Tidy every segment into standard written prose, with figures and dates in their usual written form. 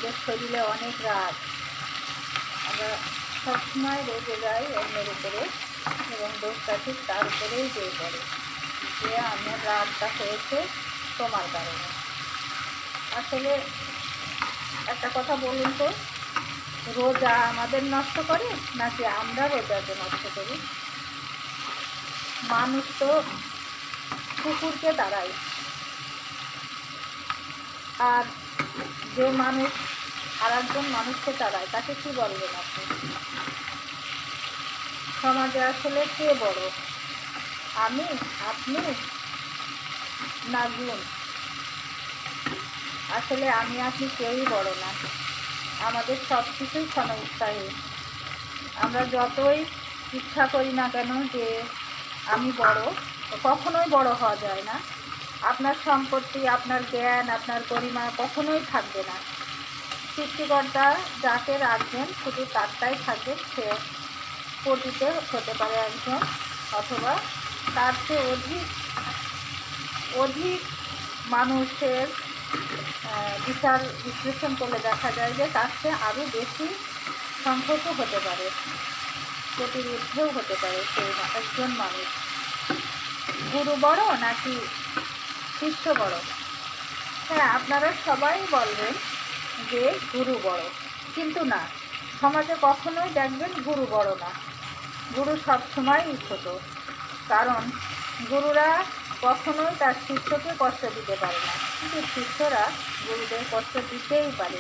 আমাদের শরীরে অনেক রাগ, আমরা সবসময় রেগে যাই অন্যের উপরে এবং দোষটা ঠিক তার উপরেই যেয়ে পড়ে যে আমার রাগটা হয়েছে তোমার কারণে। আসলে একটা কথা বলুন তো, রোজা আমাদের নষ্ট করে নাকি আমরা রোজাকে নষ্ট করি? মানুষ তো কুকুরকে তাড়ায়, আর যে মানুষ আর একজন মানুষকে তাড়ায় তাকে কি বলবেন আপনি? সমাজে আসলে কে বড়, আমি, আপনি না গুণ? আসলে আমি আপনি কেউই বড় না, আমাদের সব কিছুই ক্ষণস্থায়ী। আমরা যতই ইচ্ছা করি না কেন যে আমি বড়, কখনোই বড় হওয়া যায় না। আপনার সম্পত্তি, আপনার জ্ঞান, আপনার পরিমা কখনোই থাকবে না। সৃষ্টিকর্তা যাকে রাখবেন শুধু তারটাই থাকবে, সে পতিত হতে পারে একজন, অথবা তার চেয়ে অধিক অধিক মানুষের বিচার বিশ্লেষণ করলে দেখা যায় যে তার চেয়ে আরও বেশি সংখ্যকও হতে পারে, কোটির ঊর্ধ্বেও হতে পারে সেই একজন মানুষ। গুরু বড় নাকি শিষ্য বড়? হ্যাঁ, আপনারা সবাই বলবেন যে গুরু বড়, কিন্তু না, সমাজে কখনোই দেখবেন গুরু বড় না, গুরু সবসময়ই ছোট। কারণ গুরুরা কখনোই তার শিষ্যকে কষ্ট দিতে পারে না, কিন্তু শিষ্যরা গুরুদের কষ্ট দিতেই পারে,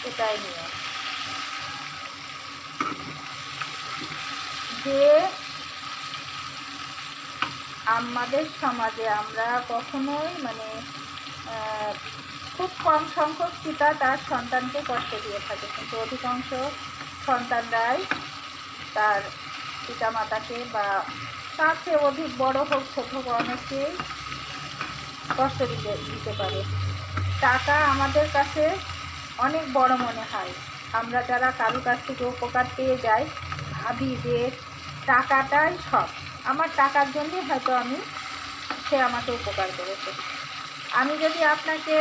এটাই নিয়ম। যে আমাদের সমাজে আমরা কখনোই খুব কম সংখ্যক পিতা তার সন্তানকে কষ্ট দিয়ে থাকে, কিন্তু অধিকাংশ সন্তানরাই তার পিতামাতাকে বা তার চেয়ে অধিক বড় হোক ছোট হোক অনেককেই কষ্ট দিতে পারে। টাকা আমাদের কাছে অনেক বড় মনে হয়। আমরা যারা কারো কাছ থেকে উপকার পেয়ে যাই, ভাবি যে টাকাটাই সব, আমার টাকার জন্যই হয়তো সে আমাকে উপকার করেছে। আমি যদি আপনাকে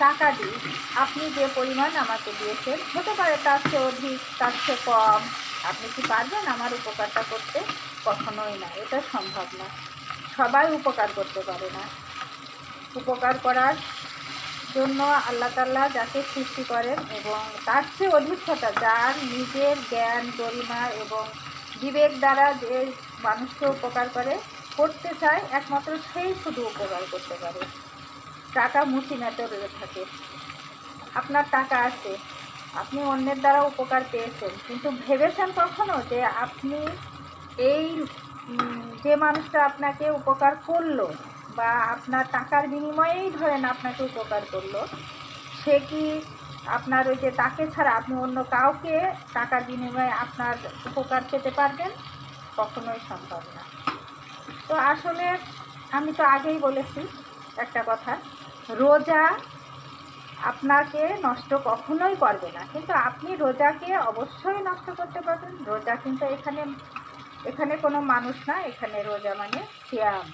টাকা দিই, আপনি যে পরিমাণ আমাকে দিয়েছেন হতে পারে তার চেয়ে অধিক, তার চেয়ে কম, আপনি কি পারবেন আমার উপকারটা করতে? কখনোই না, এটা সম্ভব না। সবাই উপকার করতে পারে না। উপকার করার জন্য আল্লাহ তাআলা যাকে সৃষ্টি করেন এবং তার চেয়ে অধিকতা যার নিজের জ্ঞান, গরিমা এবং বিবেক দ্বারা যে মানুষকে উপকার করতে চায়, একমাত্র সেই শুধু উপকার করতে পারে। টাকা মুঠিনাতে রয়ে থাকে। আপনার টাকা আছে, আপনি অন্যের দ্বারা উপকার পেয়েছেন, কিন্তু ভেবেছেন কখনো যে আপনি এই যে মানুষটা আপনাকে উপকার করলো বা আপনার টাকার বিনিময়েই ধরেন আপনাকে উপকার করলো, সে কি আপনার ওই যে তাকে ছাড়া আপনি অন্য কাউকে টাকার বিনিময়ে আপনার উপকার পেতে পারবেন? কখনোই সম্ভব না। তো আসলে আমি তো আগেই বলেছি একটা কথা, রোজা আপনাকে নষ্ট কখনোই করবে না, কিন্তু আপনি রোজাকে অবশ্যই নষ্ট করতে পারবেন। রোজা কিন্তু এখানে কোনো মানুষ না, এখানে রোজা মানে সিয়াম।